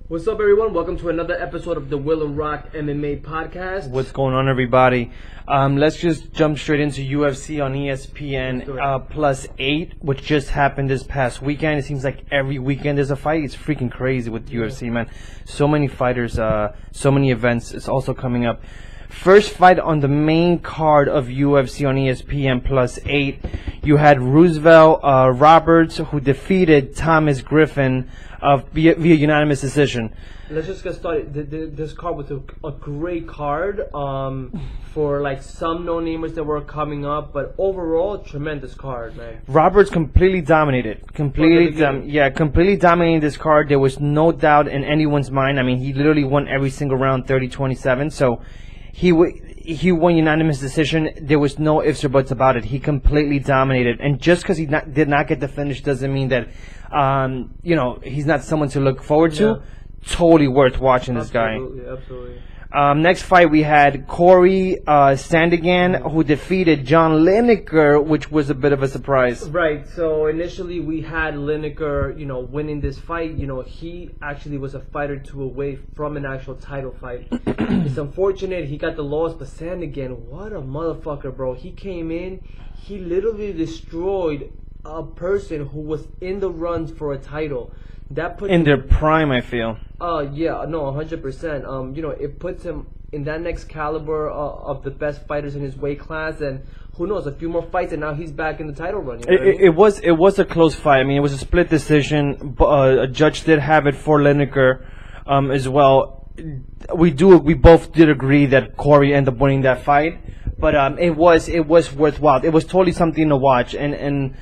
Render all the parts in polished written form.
What's up, everyone? Welcome to another episode of the Will and Rock MMA podcast. What's going on, everybody? Let's just jump straight into UFC on ESPN +8, which just happened this past weekend. It seems like every weekend there's a fight. It's freaking crazy with UFC, man. So many fighters, so many events. It's also coming up. First fight on the main card of UFC on ESPN +8, you had Roosevelt Roberts, who defeated Thomas Griffin via unanimous decision. Let's just get started. This card was a great card for like some no-namers that were coming up, but overall, tremendous card, man. Roberts completely dominated. Completely dominating this card. There was no doubt in anyone's mind. I mean, he literally won every single round 30-27, so he won unanimous decision. There was no ifs or buts about it. He completely dominated. And just because he did not get the finish doesn't mean that, he's not someone to look forward to. Yeah. Totally worth watching this guy. Absolutely. Next fight, we had Corey Sandhagen, who defeated John Lineker, which was a bit of a surprise. Right. So initially we had Lineker, winning this fight. He actually was a fight or two away from an actual title fight. It's unfortunate he got the loss, but Sandhagen, what a motherfucker, bro. He came in, he literally destroyed a person who was in the runs for a title. That puts in their prime, I feel. 100%. It puts him in that next caliber of the best fighters in his weight class, and who knows, a few more fights, and now he's back in the title run. It was a close fight. I mean, it was a split decision. A judge did have it for Lineker as well. We both did agree that Corey ended up winning that fight, but it was worthwhile. It was totally something to watch, and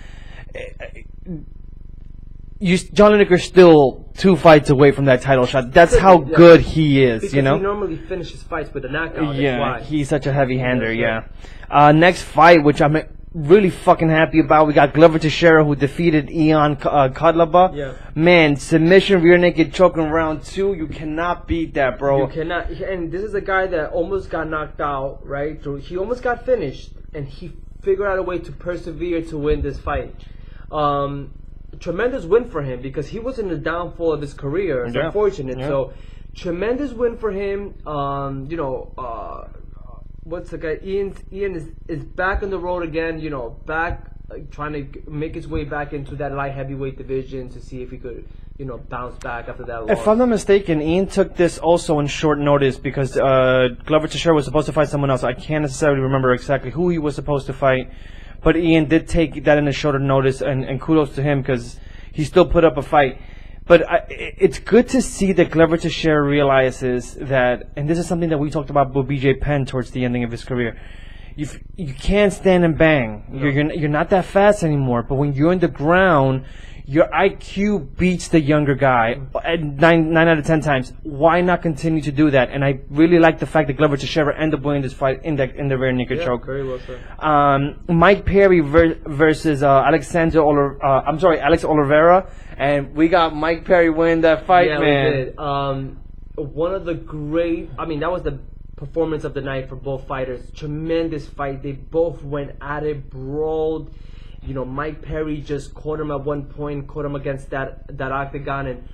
John Lineker's still 2 fights away from that title shot. That's how good he is, because he normally finishes fights with a knockout. Yeah, he's such a heavy-hander, yeah. Next fight, which I'm really fucking happy about, we got Glover Teixeira, who defeated Ian Kudlaba. Yeah. Man, submission, rear naked choke in round 2. You cannot beat that, bro. You cannot. And this is a guy that almost got knocked out, right? So he almost got finished, and he figured out a way to persevere to win this fight. Tremendous win for him because he was in the downfall of his career. It's unfortunate. Yeah. So, tremendous win for him. What's the guy? Ian is back on the road again. Back trying to make his way back into that light heavyweight division to see if he could, bounce back after that loss. If I'm not mistaken, Ian took this also in short notice because Glover Teixeira was supposed to fight someone else. I can't necessarily remember exactly who he was supposed to fight. But Ian did take that in a shorter notice, and kudos to him because he still put up a fight. But it's good to see that Glover Teixeira realizes that, and this is something that we talked about with BJ Penn towards the ending of his career. You can't stand and bang. No. You're not that fast anymore. But when you're in the ground, your IQ beats the younger guy 9 out of 10 times. Why not continue to do that? And I really like the fact that Glover Teixeira ended up winning this fight in the rear naked choke. Very well said. Mike Perry versus Alex Oliveira, and we got Mike Perry winning that fight, man. Yeah, we did. One of the great. I mean, that was the performance of the night for both fighters. Tremendous fight. They both went at it, brawled. Mike Perry just caught him at one point, caught him against that octagon, and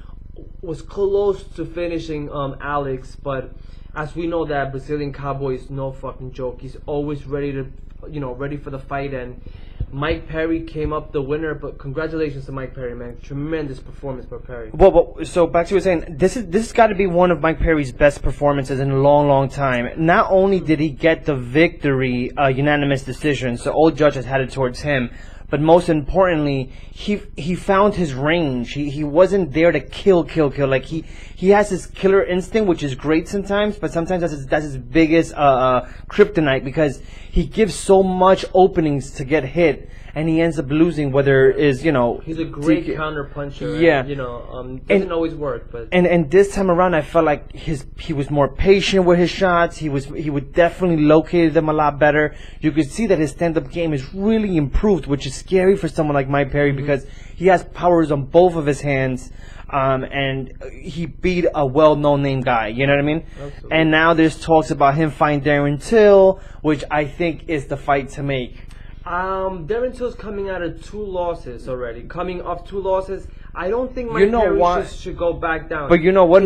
was close to finishing Alex. But as we know, that Brazilian cowboy is no fucking joke. He's always ready for the fight, and Mike Perry came up the winner. But congratulations to Mike Perry, man! Tremendous performance by Perry. Well, so back to what you were saying, this has got to be one of Mike Perry's best performances in a long, long time. Not only did he get the victory, unanimous decision, so all judges had it towards him. But most importantly, he found his range. He wasn't there to kill. Like he has his killer instinct, which is great sometimes, but sometimes that's his biggest kryptonite because he gives so much openings to get hit, and he ends up losing. Whether is he's a great counter puncher. Yeah, doesn't always work, but and this time around, I felt like he was more patient with his shots. He would definitely locate them a lot better. You could see that his stand-up game is really improved, which is scary for someone like Mike Perry because he has powers on both of his hands. And he beat a well-known name guy, you know what I mean? Absolutely. And now there's talks about him fighting Darren Till, which I think is the fight to make. Darren Till's coming out of 2 losses already. Coming off 2 losses, I don't think Mike Perry should go back down. But you know what?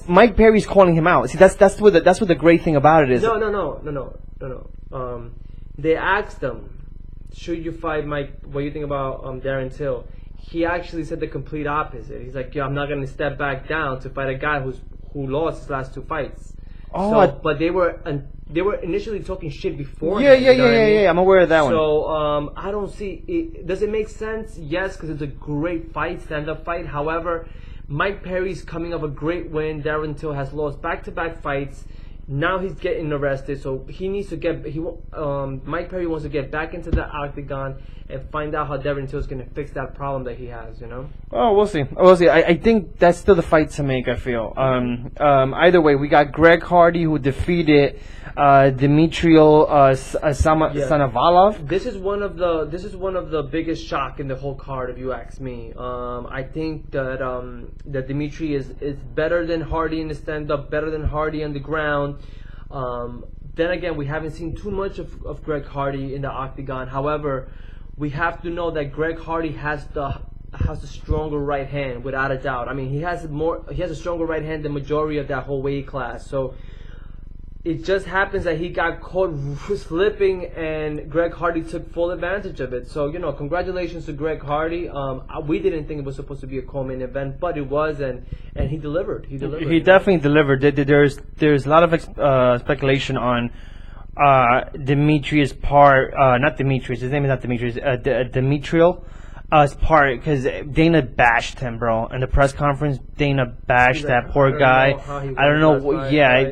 Mike Perry's calling him out. See, that's what the great thing about it is. No. They asked him, should you fight Mike? What do you think about Darren Till? He actually said the complete opposite. He's like, I'm not gonna step back down to fight a guy who lost his last 2 fights. But they were initially talking shit before. Yeah. I'm aware of that one. So I don't see it. Does it make sense? Yes, because it's a great fight, stand-up fight. However, Mike Perry's coming off a great win. Darren Till has lost back-to-back fights. Now he's getting arrested, so he needs to get. Mike Perry wants to get back into the octagon and find out how Darren Till is going to fix that problem that he has. You know. Oh, we'll see. I think that's still the fight to make. I feel. Either way, we got Greg Hardy who defeated Dimitriy Sanavalov. This is one of the biggest shock in the whole card, if you ask me. I think that Dimitriy is better than Hardy in the stand-up, better than Hardy on the ground. Then again, we haven't seen too much of Greg Hardy in the octagon. However, we have to know that Greg Hardy has the stronger right hand, without a doubt. I mean, he has a stronger right hand than majority of that whole weight class. So it just happens that he got caught slipping, and Greg Hardy took full advantage of it. So, congratulations to Greg Hardy. We didn't think it was supposed to be a co-main event, but it was, and he delivered. He definitely delivered. There's a lot of speculation on Dimitri's part. Not Dimitri's. His name is not Dimitri's. Dimitriy. Part because Dana bashed him, bro. In the press conference, Dana bashed that poor guy. I don't know. I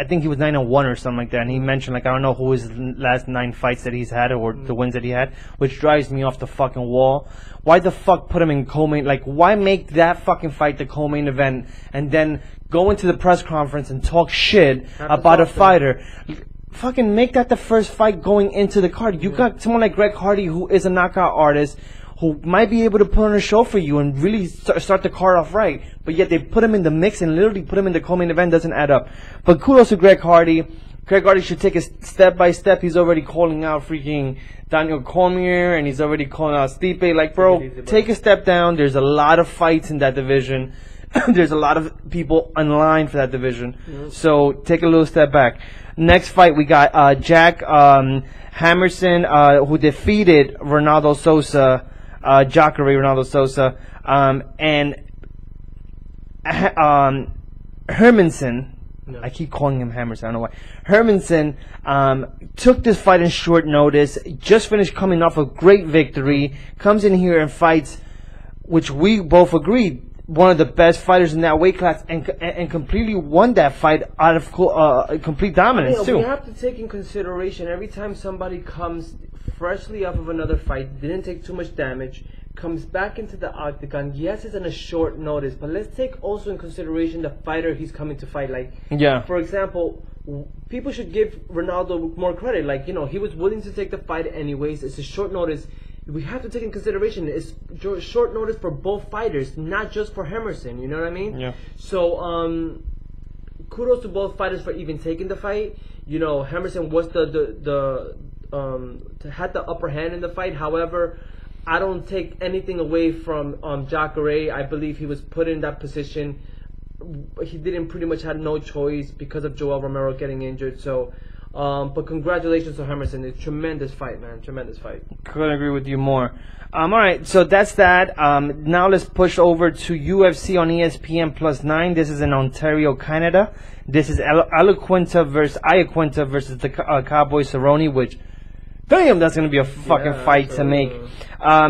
think he was 9-1 or something like that. And he mentioned I don't know who his last 9 fights that he's had or the wins that he had, which drives me off the fucking wall. Why the fuck put him in co-main? Why make that fucking fight the co-main event and then go into the press conference and talk shit about a fighter? Fucking make that the first fight going into the card. You got someone like Greg Hardy, who is a knockout artist, who might be able to put on a show for you and really start the card off right. But yet they put him in the mix and literally put him in the co-main event. Doesn't add up. But kudos to Greg Hardy. Greg Hardy should take it step by step. He's already calling out freaking Daniel Cormier, and he's already calling out Stipe. Bro, take a step down. There's a lot of fights in that division. There's a lot of people in line for that division. So take a little step back. Next fight, we got Jack Hammerson, who defeated Ronaldo Sosa, Jacare Ronaldo Sosa, and Hermanson. No. I keep calling him Hammerson. I don't know why. Hermanson took this fight in short notice. Just finished coming off a great victory. Comes in here and fights, which we both agreed, one of the best fighters in that weight class, and completely won that fight out of complete dominance too. We have to take in consideration every time somebody comes freshly off of another fight, didn't take too much damage, comes back into the octagon. Yes, it's on a short notice, but let's take also in consideration the fighter he's coming to fight. For example, people should give Ronaldo more credit. He was willing to take the fight anyways. It's a short notice. We have to take in consideration it's short notice for both fighters, not just for Hermanson. You know what I mean? Yeah. So kudos to both fighters for even taking the fight. Hermanson was had the upper hand in the fight. However, I don't take anything away from Jacare. I believe he was put in that position. He didn't pretty much had no choice because of Joel Romero getting injured. So. But congratulations to Hermanson. It's a tremendous fight, man. Tremendous fight. Couldn't agree with you more. All right, so that's that. Now let's push over to UFC on ESPN +9. This is in Ontario, Canada. This is Iaquinta versus the Cowboy Cerrone, which, damn, that's going to be a fucking fight to make.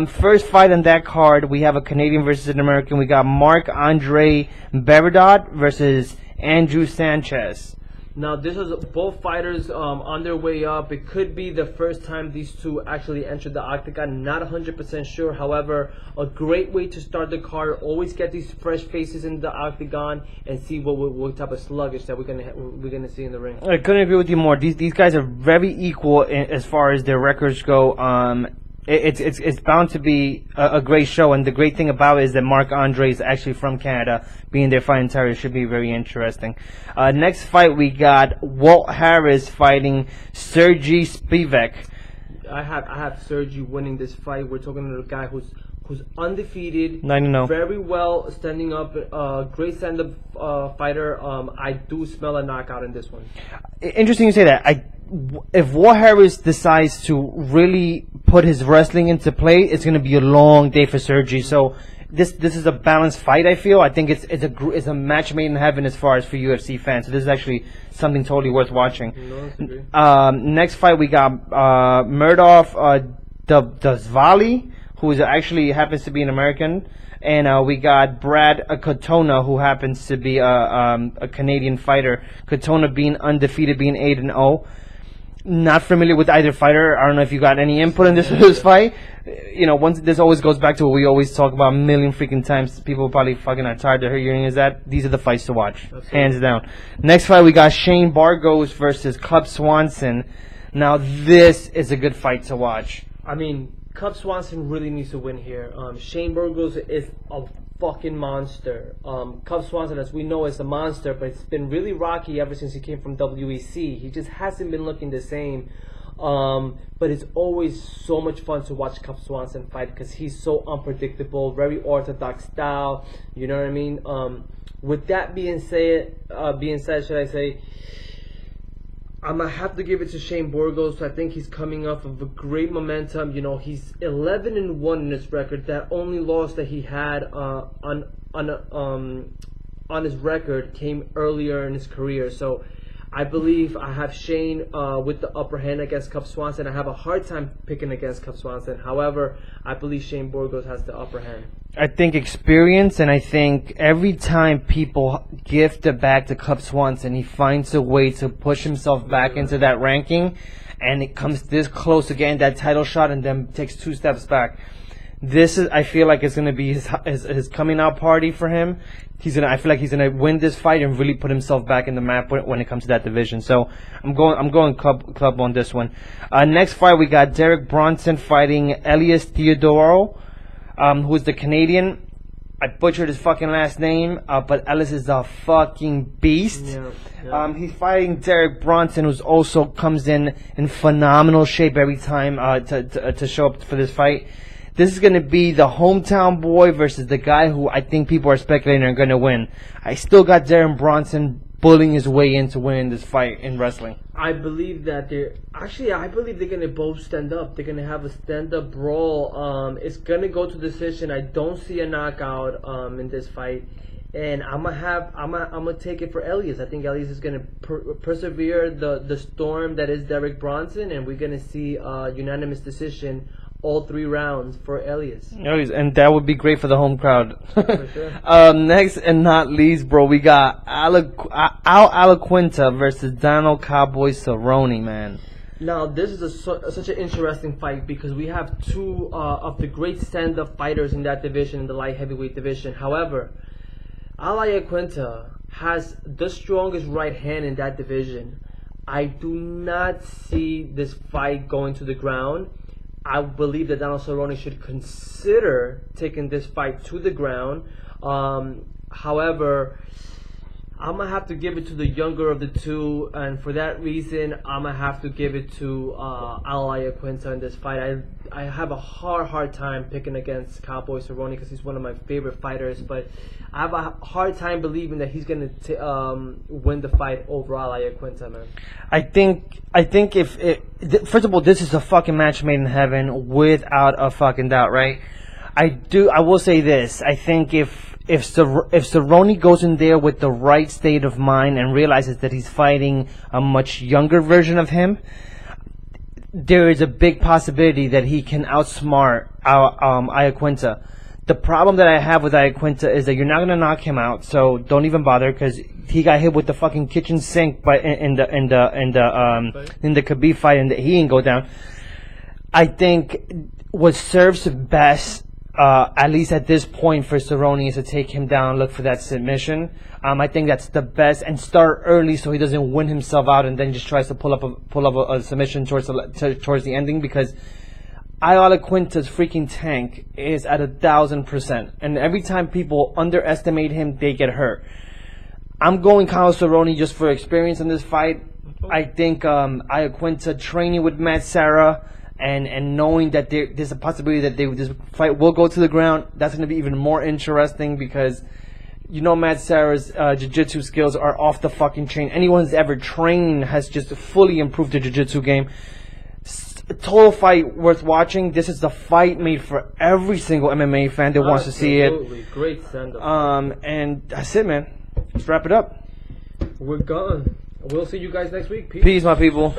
First fight on that card, we have a Canadian versus an American. We got Marc-Andre Bernadotte versus Andrew Sanchez. Now, this was both fighters on their way up. It could be the first time these two actually entered the octagon. Not 100% sure. However, a great way to start the card. Always get these fresh faces in the octagon and see what type of sluggish that we're gonna see in the ring. I couldn't agree with you more. These guys are very equal as far as their records go. It's bound to be a great show, and the great thing about it is that Marc-Andre is actually from Canada. Being their fight in Ontario should be very interesting. Next fight, we got Walt Harris fighting Sergey Spivak. I have Sergey winning this fight. We're talking to a guy who's who's undefeated, 9-0. very well standing up, great stand-up fighter. I do smell a knockout in this one. Interesting you say that. If War Harris decides to really put his wrestling into play, it's going to be a long day for Sergey. So this is a balanced fight. I feel. I think it's a match made in heaven as far as for UFC fans. So this is actually something totally worth watching. Next fight we got Murdoch Dazvali, who is actually happens to be an American, and we got Brad Katona, who happens to be a Canadian fighter. Katona being undefeated, being 8-0. Not familiar with either fighter. I don't know if you got any input in this fight. You know, once this always goes back to what we always talk about a million freaking times. People probably fucking are tired of hearing is that these are the fights to watch, hands down. Next fight we got Shane Burgos versus Cub Swanson. Now this is a good fight to watch. I mean, Cub Swanson really needs to win here. Shane Burgos is a fucking monster. Cub Swanson, as we know, is a monster, but it's been really rocky ever since he came from WEC. He just hasn't been looking the same. But it's always so much fun to watch Cub Swanson fight because he's so unpredictable, very orthodox style. You know what I mean? With that being said, should I say? I'm going to have to give it to Shane Burgos. I think he's coming off of a great momentum. You know, he's 11-1 in his record. That only loss that he had on his record came earlier in his career. So I believe I have Shane with the upper hand against Cub Swanson. I have a hard time picking against Cub Swanson. However, I believe Shane Burgos has the upper hand. I think experience, and I think every time people gift it back to Cub Swanson, he finds a way to push himself back into that ranking, and it comes this close to getting that title shot and then takes 2 steps back. I feel like it's going to be his coming out party for him. I feel like he's going to win this fight and really put himself back in the map when it comes to that division. So I'm going club on this one. Next fight we got Derek Brunson fighting Elias Theodorou, who's the Canadian. I butchered his fucking last name, but Elias is a fucking beast. Yeah. He's fighting Derek Brunson, who also comes in phenomenal shape every time to show up for this fight. This is going to be the hometown boy versus the guy who I think people are speculating are going to win. I still got Derek Brunson bullying his way into winning this fight in wrestling. I believe that I believe they're going to both stand up. They're going to have a stand-up brawl. It's going to go to decision. I don't see a knockout in this fight. And I'm gonna take it for Elias. I think Elias is gonna persevere the storm that is Derek Brunson, and we're gonna see a unanimous decision all 3 rounds for Elias. And that would be great for the home crowd. For sure. Next and not least, bro, we got Iaquinta versus Donald Cowboy Cerrone, man. Now, this is such an interesting fight because we have 2 of the great stand-up fighters in that division, in the light heavyweight division. However, Iaquinta has the strongest right hand in that division. I do not see this fight going to the ground. I believe that Donald Cerrone should consider taking this fight to the ground. However, I'm going to have to give it to the younger of the 2, and for that reason, I'm going to have to give it to Iaquinta in this fight. I have a hard time picking against Cowboy Cerrone because he's one of my favorite fighters, but I have a hard time believing that he's going to win the fight over Iaquinta, man. I think first of all, this is a fucking match made in heaven without a fucking doubt, right? I will say this. I think if Cerrone goes in there with the right state of mind and realizes that he's fighting a much younger version of him, there is a big possibility that he can outsmart Iaquinta. The problem that I have with Iaquinta is that you're not going to knock him out, so don't even bother because he got hit with the fucking kitchen sink in the Khabib fight and he didn't go down. I think what serves best, at least at this point for Cerrone, is to take him down, look for that submission. I think that's the best, and start early so he doesn't win himself out and then just tries to pull up a submission towards the ending, because Iaquinta's freaking tank is at 1,000%, and every time people underestimate him, they get hurt. I'm going Kyle Cerrone just for experience in this fight. I think Iaquinta training with Matt Serra and knowing that there's a possibility that this fight will go to the ground, that's going to be even more interesting because Matt Serra's jiu-jitsu skills are off the fucking chain. Anyone who's ever trained has just fully improved their jiu-jitsu game. A total fight worth watching. This is the fight made for every single MMA fan that wants to see it. Absolutely. Great stand-up. And that's it, man. Let's wrap it up. We're gone. We'll see you guys next week. Peace, my people.